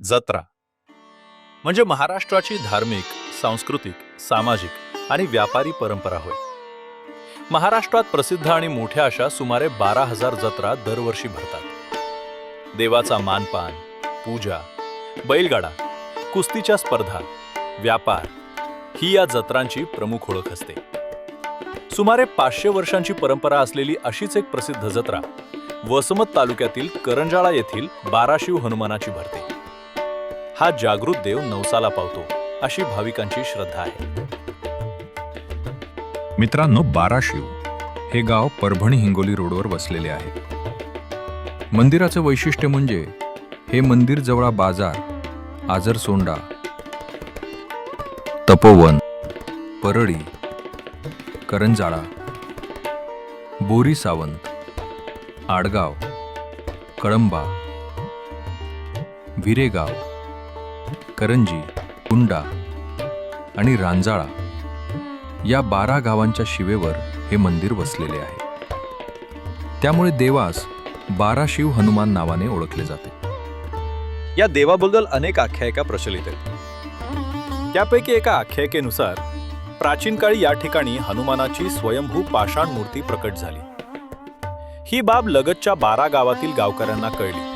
जत्रा म्हणजे महाराष्ट्राची धार्मिक, सांस्कृतिक, सामाजिक आणि व्यापारी परंपरा होय. महाराष्ट्रात प्रसिद्ध आणि मोठ्या अशा सुमारे 12,000 जत्रा दरवर्षी भरतात. देवाचा मानपान, पूजा, बैलगाडा, कुस्तीच्या स्पर्धा, व्यापार ही या जत्रांची प्रमुख ओळख असते. सुमारे 500 वर्षांची परंपरा असलेली अशीच एक प्रसिद्ध जत्रा वसमत तालुक्यातील करंजाळा येथील बाराशिव हनुमानाची भरते. हा जागृत देव नवसाला पावतो अशी भाविकांची श्रद्धा आहे. मित्रांनो, बाराशिव हे गाव परभणी हिंगोली रोडवर वसलेले आहे. मंदिराचं वैशिष्ट्य म्हणजे हे मंदिर जवळ बाजार, आजरसोंडा, तपोवन, परळी, करंजाळा, बोरी सावंत, आडगाव, कळंबा, विरेगाव, करंजी, कुंडा आणि रांजाळा या 12 गावांच्या शिवेवर हे मंदिर वसलेले आहे. त्यामुळे देवास बाराशिव हनुमान नावाने ओळखले जाते. या देवाबद्दल अनेक आख्यायिका प्रचलित आहेत. त्यापैकी एका आख्यायिकेनुसार प्राचीन काळी या ठिकाणी हनुमानाची स्वयंभू पाषाण मूर्ती प्रकट झाली. ही बाब लगतच्या 12 गावातील गावकऱ्यांना कळली.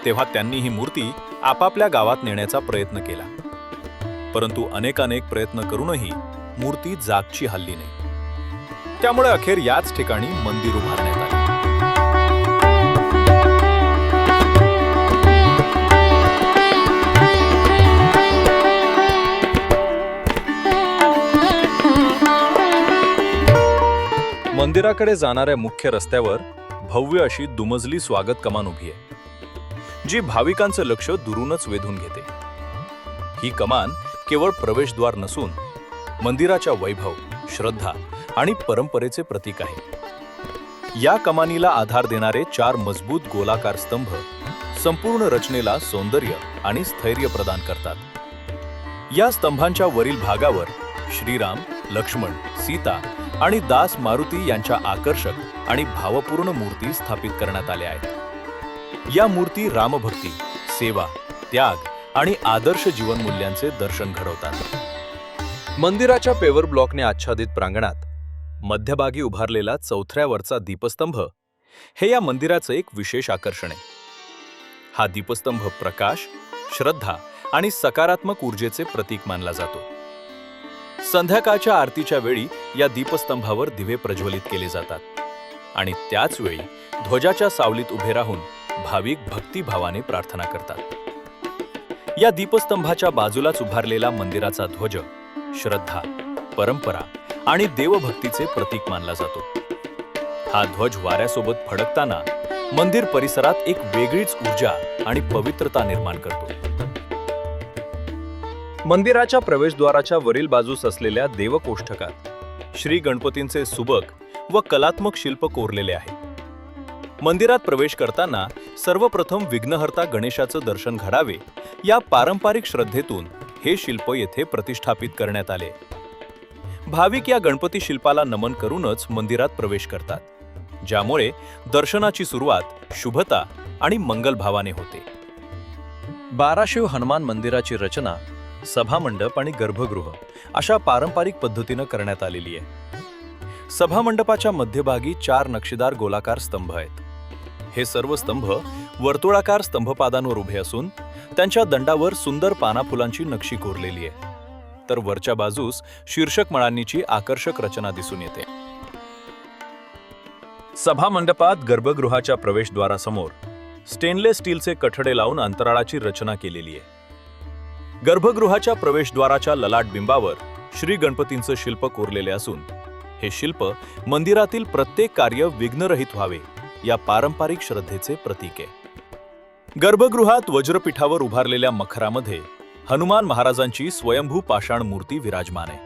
तेव्हा त्यांनी ही मूर्ती आपापल्या गावात नेण्याचा प्रयत्न केला. परंतु अनेक प्रयत्न करूनही मूर्ती जागची हलली नाही. त्यामुळे अखेर याच ठिकाणी मंदिर उभारण्यात आले. मंदिराकडे जाणाऱ्या मुख्य रस्त्यावर भव्य अशी दुमजली स्वागत कमान उभी आहे, जी भाविकांचं लक्ष दुरूनच वेधून घेते. ही कमान केवळ प्रवेशद्वार नसून मंदिराच्या वैभव, श्रद्धा आणि परंपरेचे प्रतीक आहे. या कमानीला आधार देणारे 4 मजबूत गोलाकार स्तंभ संपूर्ण रचनेला सौंदर्य आणि स्थैर्य प्रदान करतात. या स्तंभांच्या वरील भागावर श्रीराम, लक्ष्मण, सीता आणि दास मारुती यांच्या आकर्षक आणि भावपूर्ण मूर्ती स्थापित करण्यात आल्या आहेत. या मूर्ती रामभक्ती, सेवा, त्याग आणि आदर्श जीवनमूल्यांचे दर्शन घडवतात. मंदिराच्या पेवर ब्लॉकने आच्छादित प्रांगणात मध्यभागी उभारलेला चौथऱ्यावरचा दीपस्तंभ हे या मंदिराचं एक विशेष आकर्षण आहे. हा दीपस्तंभ प्रकाश, श्रद्धा आणि सकारात्मक ऊर्जेचे प्रतीक मानला जातो. संध्याकाळच्या आरतीच्या वेळी या दीपस्तंभावर दिवे प्रज्वलित केले जातात आणि त्याच वेळी ध्वजाच्या सावलीत उभे राहून भाविक भक्तिभावाने प्रार्थना करतात. या दीपस्तंभाच्या बाजूलाच उभारलेला मंदिराचा ध्वज श्रद्धा, परंपरा आणि देवभक्तीचे प्रतीक मानला जातो. हा ध्वज वाऱ्यासोबत फडकताना मंदिर परिसरात एक वेगळीच ऊर्जा आणि पवित्रता निर्माण करतो. मंदिराच्या प्रवेशद्वाराच्या वरील बाजूस असलेल्या देवकोष्ठकात श्री गणपतींचे सुबक व कलात्मक शिल्प कोरलेले आहे. मंदिरात प्रवेश करताना सर्वप्रथम विघ्नहर्ता गणेशाचं दर्शन घडावे या पारंपरिक श्रद्धेतून हे शिल्प येथे प्रतिष्ठापित करण्यात आले. भाविक या गणपती शिल्पाला नमन करूनच मंदिरात प्रवेश करतात, ज्यामुळे दर्शनाची सुरुवात शुभता आणि मंगलभावाने होते. बाराशिव हनुमान मंदिराची रचना सभामंडप आणि गर्भगृह अशा पारंपरिक पद्धतीनं करण्यात आलेली आहे. सभामंडपाच्या मध्यभागी 4 नक्षीदार गोलाकार स्तंभ आहेत. हे सर्व स्तंभ वर्तुळाकार स्तंभपादांवर उभे असून त्यांच्या दंडावर सुंदर पानाफुलांची नक्षी कोरलेली आहे. तर वरच्या बाजूस शीर्षक मळांनीची आकर्षक रचना दिसून येते. सभामंडपात गर्भगृहाच्या प्रवेशद्वारासमोर स्टेनलेस स्टीलचे कठडे लावून अंतराळाची रचना केलेली आहे. गर्भगृहाच्या प्रवेशद्वाराच्या ललाट बिंबावर श्री गणपतींचं शिल्प कोरलेले असून हे शिल्प मंदिरातील प्रत्येक कार्य विघ्नरहित व्हावे या पारंपरिक श्रद्धेचे प्रतीक आहे. गर्भगृहात वज्रपीठावर उभारलेल्या मखरामध्ये हनुमान महाराजांची स्वयंभू पाषाण मूर्ती विराजमान आहे.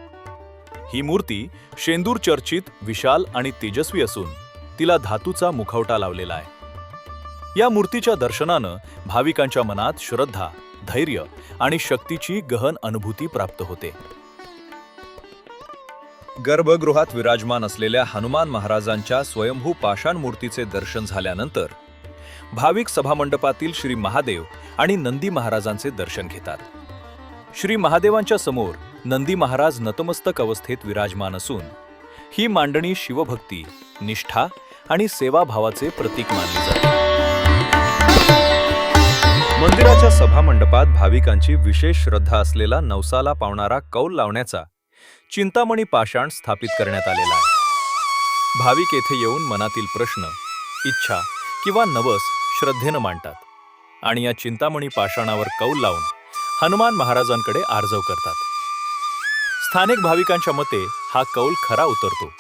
ही मूर्ती शेंदूर चर्चित, विशाल आणि तेजस्वी असून तिला धातूचा मुखवटा लावलेला आहे. या मूर्तीच्या दर्शनानं भाविकांच्या मनात श्रद्धा, धैर्य आणि शक्तीची गहन अनुभूती प्राप्त होते. गर्भगृहात विराजमान असलेल्या हनुमान महाराजांच्या स्वयंभू पाषाण मूर्तीचे दर्शन झाल्यानंतर भाविक सभामंडपातील श्री महादेव आणि नंदी महाराजांचे दर्शन घेतात. श्री महादेवांच्या समोर नंदी महाराज नतमस्तक अवस्थेत विराजमान असून ही मांडणी शिवभक्ती, निष्ठा आणि सेवाभावाचे प्रतीक मानली जाते. मंदिराच्या सभामंडपात भाविकांची विशेष श्रद्धा असलेला नवसाला पावणारा कौल लावण्याचा चिंतामणी पाषाण स्थापित करण्यात आलेला आहे. भाविक येथे येऊन मनातील प्रश्न, इच्छा किंवा नवस श्रद्धेनं मांडतात आणि या चिंतामणी पाषाणावर कौल लावून हनुमान महाराजांकडे आर्जव करतात. स्थानिक भाविकांच्या मते हा कौल खरा उतरतो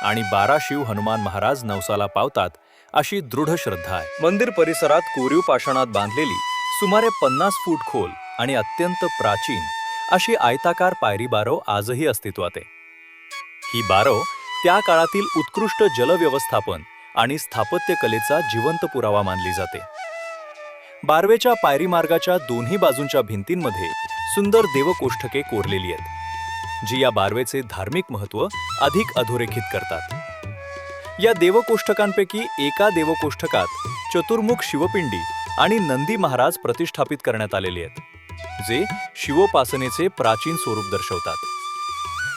आणि 12 शिव हनुमान महाराज नवसाला पावतात अशी दृढ श्रद्धा आहे. मंदिर परिसरात कोरीव पाषाणात बांधलेली सुमारे 50 फूट खोल आणि अत्यंत प्राचीन अशी आयताकार पायरी बारव आजही अस्तित्वात आहे. ही बारव त्या काळातील उत्कृष्ट जलव्यवस्थापन आणि स्थापत्यकलेचा जिवंत पुरावा मानली जाते. बारवेच्या पायरी मार्गाच्या दोन्ही बाजूंच्या भिंतींमध्ये सुंदर देवकोष्ठके कोरलेली आहेत, जी या बारवेचे धार्मिक महत्त्व अधिक अधोरेखित करतात. या देवकोष्ठकांपैकी एका देवकोष्ठकात चतुर्मुख शिवपिंडी आणि नंदी महाराज प्रतिष्ठापित करण्यात आलेले आहेत, जे शिवोपासनेचे प्राचीन स्वरूप दर्शवतात.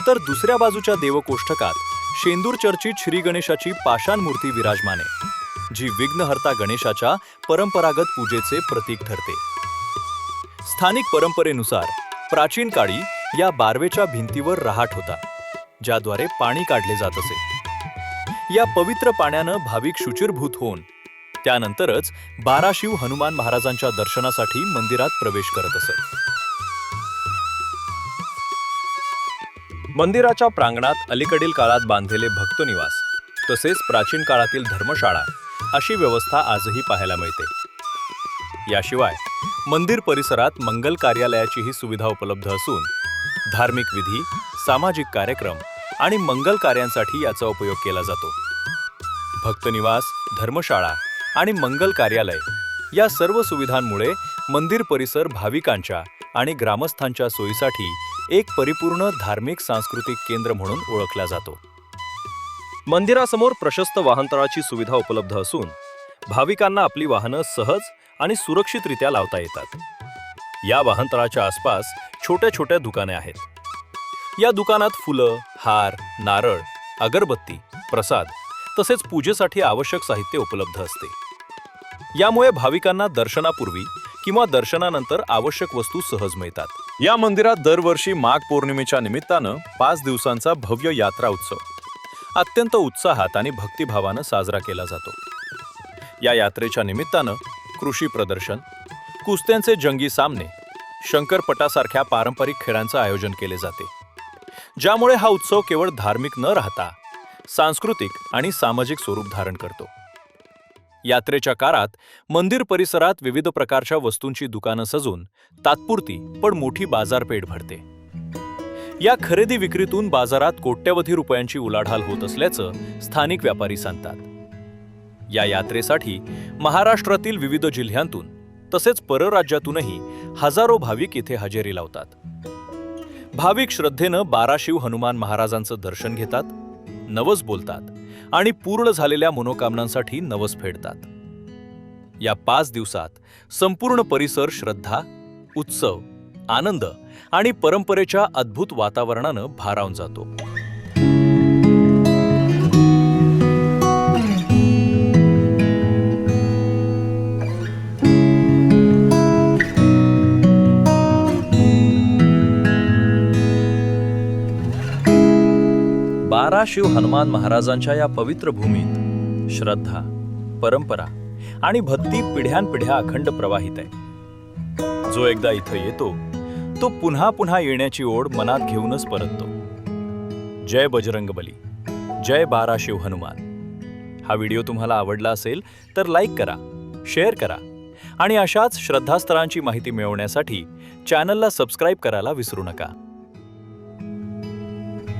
तर दुसऱ्या बाजूच्या देवकोष्ठकात शेंदूर चर्चित श्री गणेशाची पाषाण मूर्ती विराजमान आहे, जी विघ्नहर्ता गणेशाच्या परंपरागत पूजेचे प्रतीक ठरते. स्थानिक परंपरेनुसार प्राचीन काळी या बारवेच्या भिंतीवर रहाट होता, ज्याद्वारे पाणी काढले जात असे. या पवित्र पाण्यानं भाविक शुचिरभूत होऊन त्यानंतरच 12 शिव हनुमान महाराजांच्या दर्शनासाठी मंदिरात प्रवेश करत असत. मंदिराच्या प्रांगणात अलीकडील काळात बांधलेले भक्तनिवास तसेच प्राचीन काळातील धर्मशाळा अशी व्यवस्था आजही पाहायला मिळते. याशिवाय मंदिर परिसरात मंगल कार्यालयाचीही सुविधा उपलब्ध असून धार्मिक विधी, सामाजिक कार्यक्रम आणि मंगल कार्यांसाठी याचा उपयोग केला जातो. भक्तनिवास, धर्मशाळा आणि मंगल कार्यालय या सर्व सुविधांमुळे मंदिर परिसर भाविकांच्या आणि ग्रामस्थांच्या सोयीसाठी एक परिपूर्ण धार्मिक सांस्कृतिक केंद्र म्हणून ओळखला जातो. मंदिरासमोर प्रशस्त वाहनतळाची सुविधा उपलब्ध असून भाविकांना आपली वाहनं सहज आणि सुरक्षितरित्या लावता येतात. या वाहनतळाच्या आसपास छोट्या छोट्या दुकाने आहेत. या दुकानात फुलं, हार, नारळ, अगरबत्ती, प्रसाद तसेच पूजेसाठी आवश्यक साहित्य उपलब्ध असते. यामुळे भाविकांना दर्शनापूर्वी किंवा दर्शनानंतर आवश्यक वस्तू सहज मिळतात. या मंदिरात दरवर्षी माघ पौर्णिमेच्या निमित्तानं 5 दिवसांचा भव्य यात्रा उत्सव अत्यंत उत्साहात आणि भक्तिभावानं साजरा केला जातो. या यात्रेच्या निमित्तानं कृषी प्रदर्शन, कुस्त्यांचे जंगी सामने, शंकरपटासारख्या पारंपरिक खेळांचं आयोजन केले जाते, ज्यामुळे हा उत्सव केवळ धार्मिक न राहता सांस्कृतिक आणि सामाजिक स्वरूप धारण करतो. यात्रेच्या काळात मंदिर परिसरात विविध प्रकारच्या वस्तूंची दुकानं सजून तात्पुरती पण मोठी बाजारपेठ भरते. या खरेदी विक्रीतून बाजारात कोट्यवधी रुपयांची उलाढाल होत असल्याचं स्थानिक व्यापारी सांगतात. या यात्रेसाठी महाराष्ट्रातील विविध जिल्ह्यांतून तसेच परराज्यातूनही हजारो भाविक इथे हजेरी लावतात. भाविक श्रद्धेनं 12 शिव हनुमान महाराजांचं दर्शन घेतात, नवस बोलतात आणि पूर्ण झालेल्या मनोकामनांसाठी नवस फेडतात. या 5 दिवसात संपूर्ण परिसर श्रद्धा, उत्सव, आनंद आणि परंपरेच्या अद्भुत वातावरणानं भारावून जातो. बारा शिव हनुमान महाराजांच्या या पवित्र भूमीत श्रद्धा, परंपरा आणि भक्ती पिढ्यानपिढ्या अखंड प्रवाहित आहे. जो एकदा इथं येतो तो पुन्हा पुन्हा येण्याची ओढ मनात घेऊनच परततो. जय बजरंगबली, जय 12 शिव हनुमान. हा व्हिडिओ तुम्हाला आवडला असेल तर लाईक करा, शेअर करा आणि अशाच श्रद्धास्थळांची माहिती मिळवण्यासाठी चॅनलला सबस्क्राईब करायला विसरू नका.